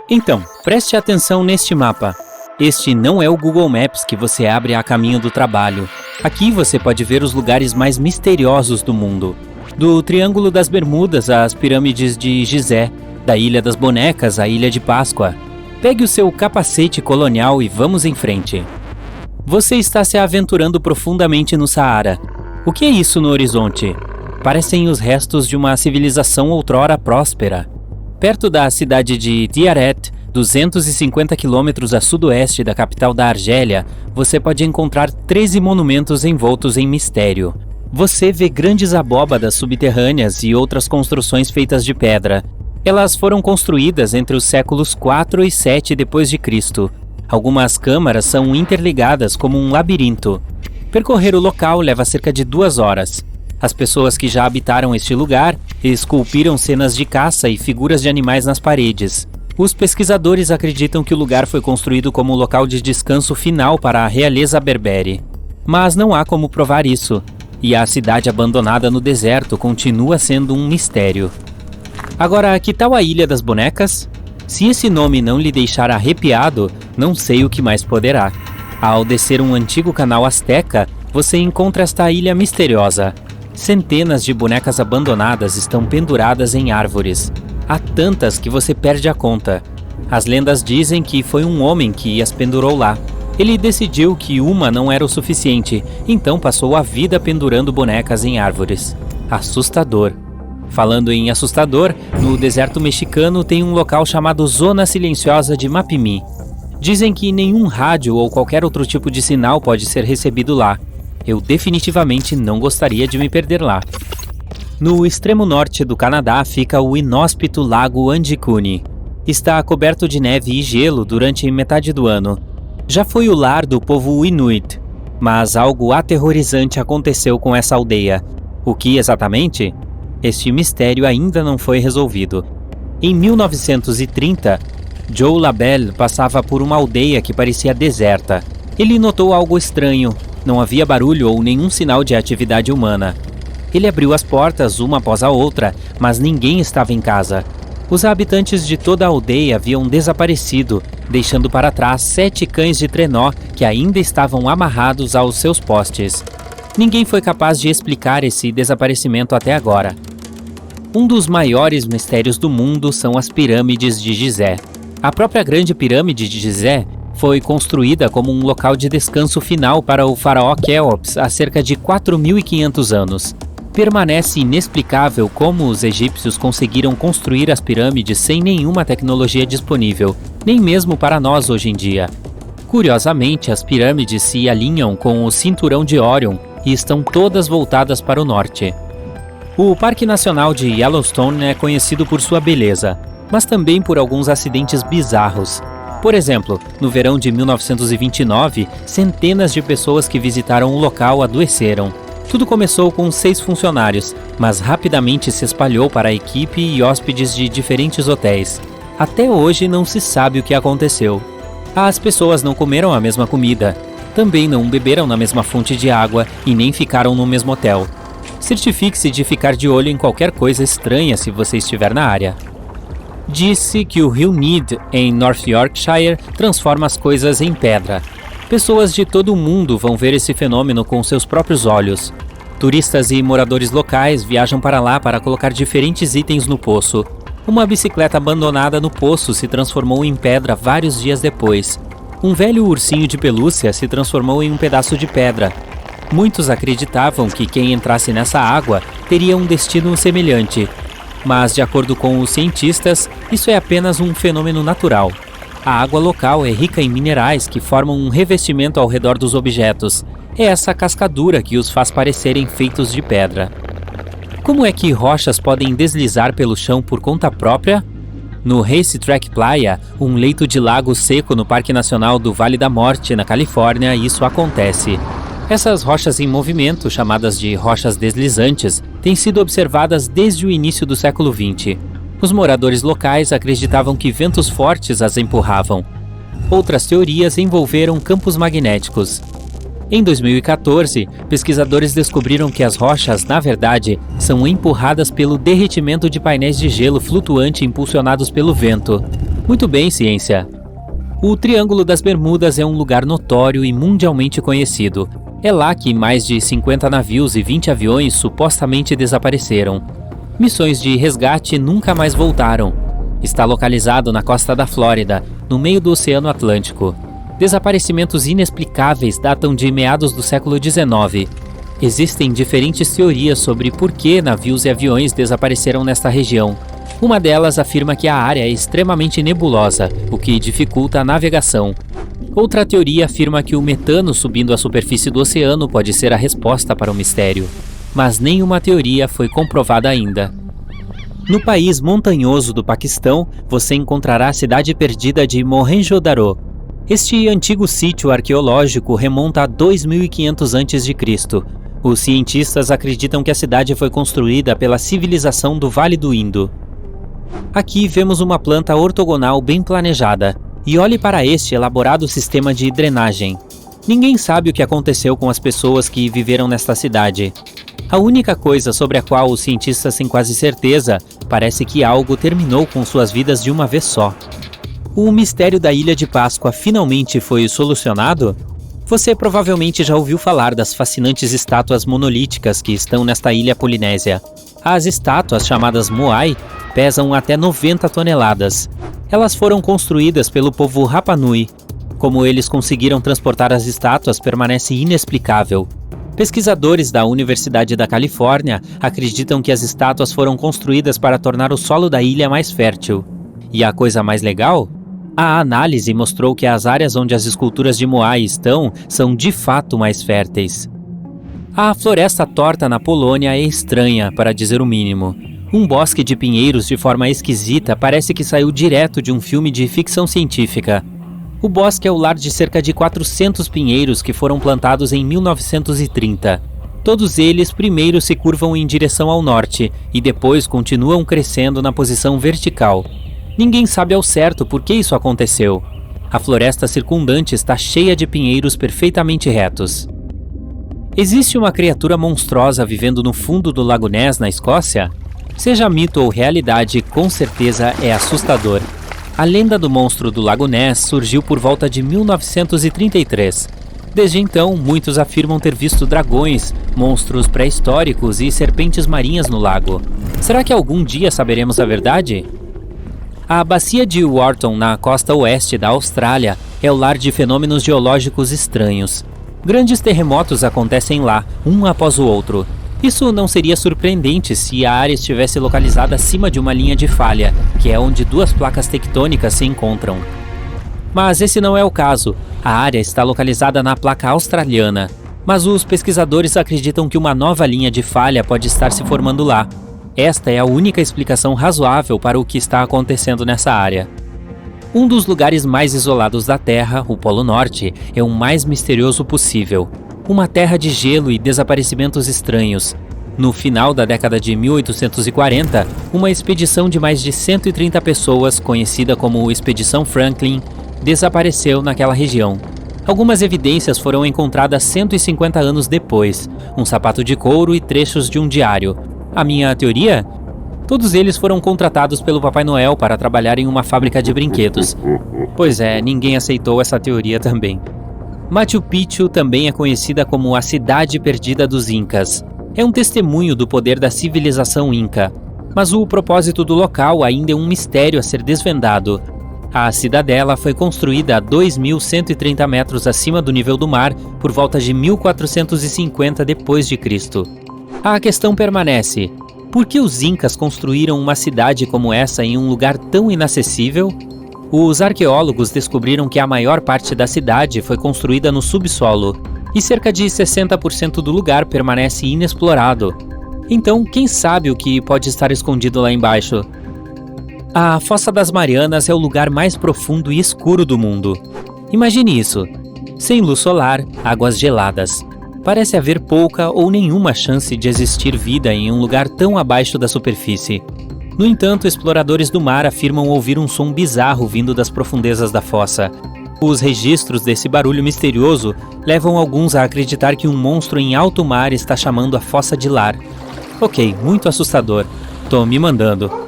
Então, preste atenção neste mapa. Este não é o Google Maps que você abre a caminho do trabalho. Aqui você pode ver os lugares mais misteriosos do mundo. Do Triângulo das Bermudas às Pirâmides de Gizé, da Ilha das Bonecas à Ilha de Páscoa. Pegue o seu capacete colonial e vamos em frente. Você está se aventurando profundamente no Saara. O que é isso no horizonte? Parecem os restos de uma civilização outrora próspera. Perto da cidade de Tiaret, 250 quilômetros a sudoeste da capital da Argélia, você pode encontrar 13 monumentos envoltos em mistério. Você vê grandes abóbadas subterrâneas e outras construções feitas de pedra. Elas foram construídas entre os séculos 4 e 7 d.C. Algumas câmaras são interligadas como um labirinto. Percorrer o local leva cerca de 2 horas. As pessoas que já habitaram este lugar esculpiram cenas de caça e figuras de animais nas paredes. Os pesquisadores acreditam que o lugar foi construído como um local de descanso final para a realeza berbere. Mas não há como provar isso, e a cidade abandonada no deserto continua sendo um mistério. Agora, que tal a Ilha das Bonecas? Se esse nome não lhe deixar arrepiado, não sei o que mais poderá. Ao descer um antigo canal asteca, você encontra esta ilha misteriosa. Centenas de bonecas abandonadas estão penduradas em árvores. Há tantas que você perde a conta. As lendas dizem que foi um homem que as pendurou lá. Ele decidiu que uma não era o suficiente, então passou a vida pendurando bonecas em árvores. Assustador. Falando em assustador, no deserto mexicano tem um local chamado Zona Silenciosa de Mapimí. Dizem que nenhum rádio ou qualquer outro tipo de sinal pode ser recebido lá. Eu definitivamente não gostaria de me perder lá. No extremo norte do Canadá fica o inóspito Lago Andicune. Está coberto de neve e gelo durante metade do ano. Já foi o lar do povo Inuit, mas algo aterrorizante aconteceu com essa aldeia. O que exatamente? Este mistério ainda não foi resolvido. Em 1930, Joe Labelle passava por uma aldeia que parecia deserta. Ele notou algo estranho. Não havia barulho ou nenhum sinal de atividade humana. Ele abriu as portas uma após a outra, mas ninguém estava em casa. Os habitantes de toda a aldeia haviam desaparecido, deixando para trás 7 cães de trenó que ainda estavam amarrados aos seus postes. Ninguém foi capaz de explicar esse desaparecimento até agora. Um dos maiores mistérios do mundo são as pirâmides de Gizé. A própria Grande Pirâmide de Gizé foi construída como um local de descanso final para o faraó Quéops há cerca de 4.500 anos. Permanece inexplicável como os egípcios conseguiram construir as pirâmides sem nenhuma tecnologia disponível, nem mesmo para nós hoje em dia. Curiosamente, as pirâmides se alinham com o cinturão de Órion e estão todas voltadas para o norte. O Parque Nacional de Yellowstone é conhecido por sua beleza, mas também por alguns acidentes bizarros. Por exemplo, no verão de 1929, centenas de pessoas que visitaram o local adoeceram. Tudo começou com 6 funcionários, mas rapidamente se espalhou para a equipe e hóspedes de diferentes hotéis. Até hoje não se sabe o que aconteceu. As pessoas não comeram a mesma comida, também não beberam na mesma fonte de água e nem ficaram no mesmo hotel. Certifique-se de ficar de olho em qualquer coisa estranha se você estiver na área. Disse que o rio Need, em North Yorkshire, transforma as coisas em pedra. Pessoas de todo o mundo vão ver esse fenômeno com seus próprios olhos. Turistas e moradores locais viajam para lá para colocar diferentes itens no poço. Uma bicicleta abandonada no poço se transformou em pedra vários dias depois. Um velho ursinho de pelúcia se transformou em um pedaço de pedra. Muitos acreditavam que quem entrasse nessa água teria um destino semelhante. Mas, de acordo com os cientistas, isso é apenas um fenômeno natural. A água local é rica em minerais que formam um revestimento ao redor dos objetos. É essa cascadura que os faz parecerem feitos de pedra. Como é que rochas podem deslizar pelo chão por conta própria? No Racetrack Playa, um leito de lago seco no Parque Nacional do Vale da Morte, na Califórnia, isso acontece. Essas rochas em movimento, chamadas de rochas deslizantes, têm sido observadas desde o início do século XX. Os moradores locais acreditavam que ventos fortes as empurravam. Outras teorias envolveram campos magnéticos. Em 2014, pesquisadores descobriram que as rochas, na verdade, são empurradas pelo derretimento de painéis de gelo flutuante impulsionados pelo vento. Muito bem, ciência. O Triângulo das Bermudas é um lugar notório e mundialmente conhecido. É lá que mais de 50 navios e 20 aviões supostamente desapareceram. Missões de resgate nunca mais voltaram. Está localizado na costa da Flórida, no meio do Oceano Atlântico. Desaparecimentos inexplicáveis datam de meados do século XIX. Existem diferentes teorias sobre por que navios e aviões desapareceram nesta região. Uma delas afirma que a área é extremamente nebulosa, o que dificulta a navegação. Outra teoria afirma que o metano subindo à superfície do oceano pode ser a resposta para o mistério. Mas nenhuma teoria foi comprovada ainda. No país montanhoso do Paquistão, você encontrará a cidade perdida de Mohenjo-Daro. Este antigo sítio arqueológico remonta a 2500 a.C. Os cientistas acreditam que a cidade foi construída pela civilização do Vale do Indo. Aqui vemos uma planta ortogonal bem planejada, e olhe para este elaborado sistema de drenagem. Ninguém sabe o que aconteceu com as pessoas que viveram nesta cidade. A única coisa sobre a qual os cientistas têm quase certeza parece que algo terminou com suas vidas de uma vez só. O mistério da Ilha de Páscoa finalmente foi solucionado? Você provavelmente já ouviu falar das fascinantes estátuas monolíticas que estão nesta ilha polinésia. As estátuas, chamadas Moai, pesam até 90 toneladas. Elas foram construídas pelo povo Rapa Nui. Como eles conseguiram transportar as estátuas permanece inexplicável. Pesquisadores da Universidade da Califórnia acreditam que as estátuas foram construídas para tornar o solo da ilha mais fértil. E a coisa mais legal? A análise mostrou que as áreas onde as esculturas de Moai estão são de fato mais férteis. A floresta torta na Polônia é estranha, para dizer o mínimo. Um bosque de pinheiros de forma esquisita parece que saiu direto de um filme de ficção científica. O bosque é o lar de cerca de 400 pinheiros que foram plantados em 1930. Todos eles primeiro se curvam em direção ao norte e depois continuam crescendo na posição vertical. Ninguém sabe ao certo por que isso aconteceu. A floresta circundante está cheia de pinheiros perfeitamente retos. Existe uma criatura monstruosa vivendo no fundo do Lago Ness, na Escócia? Seja mito ou realidade, com certeza é assustador. A lenda do monstro do Lago Ness surgiu por volta de 1933. Desde então, muitos afirmam ter visto dragões, monstros pré-históricos e serpentes marinhas no lago. Será que algum dia saberemos a verdade? A bacia de Wharton, na costa oeste da Austrália, é o lar de fenômenos geológicos estranhos. Grandes terremotos acontecem lá, um após o outro. Isso não seria surpreendente se a área estivesse localizada acima de uma linha de falha, que é onde duas placas tectônicas se encontram. Mas esse não é o caso. A área está localizada na placa australiana, mas os pesquisadores acreditam que uma nova linha de falha pode estar se formando lá. Esta é a única explicação razoável para o que está acontecendo nessa área. Um dos lugares mais isolados da Terra, o Polo Norte, é o mais misterioso possível. Uma terra de gelo e desaparecimentos estranhos. No final da década de 1840, uma expedição de mais de 130 pessoas, conhecida como Expedição Franklin, desapareceu naquela região. Algumas evidências foram encontradas 150 anos depois, um sapato de couro e trechos de um diário. A minha teoria? Todos eles foram contratados pelo Papai Noel para trabalhar em uma fábrica de brinquedos. Pois é, ninguém aceitou essa teoria também. Machu Picchu também é conhecida como a Cidade Perdida dos Incas. É um testemunho do poder da civilização Inca. Mas o propósito do local ainda é um mistério a ser desvendado. A cidadela foi construída a 2.130 metros acima do nível do mar por volta de 1450 d.C. A questão permanece: por que os Incas construíram uma cidade como essa em um lugar tão inacessível? Os arqueólogos descobriram que a maior parte da cidade foi construída no subsolo, e cerca de 60% do lugar permanece inexplorado. Então, quem sabe o que pode estar escondido lá embaixo? A Fossa das Marianas é o lugar mais profundo e escuro do mundo. Imagine isso: sem luz solar, águas geladas. Parece haver pouca ou nenhuma chance de existir vida em um lugar tão abaixo da superfície. No entanto, exploradores do mar afirmam ouvir um som bizarro vindo das profundezas da fossa. Os registros desse barulho misterioso levam alguns a acreditar que um monstro em alto mar está chamando a fossa de lar. Ok, muito assustador. Tô me mandando.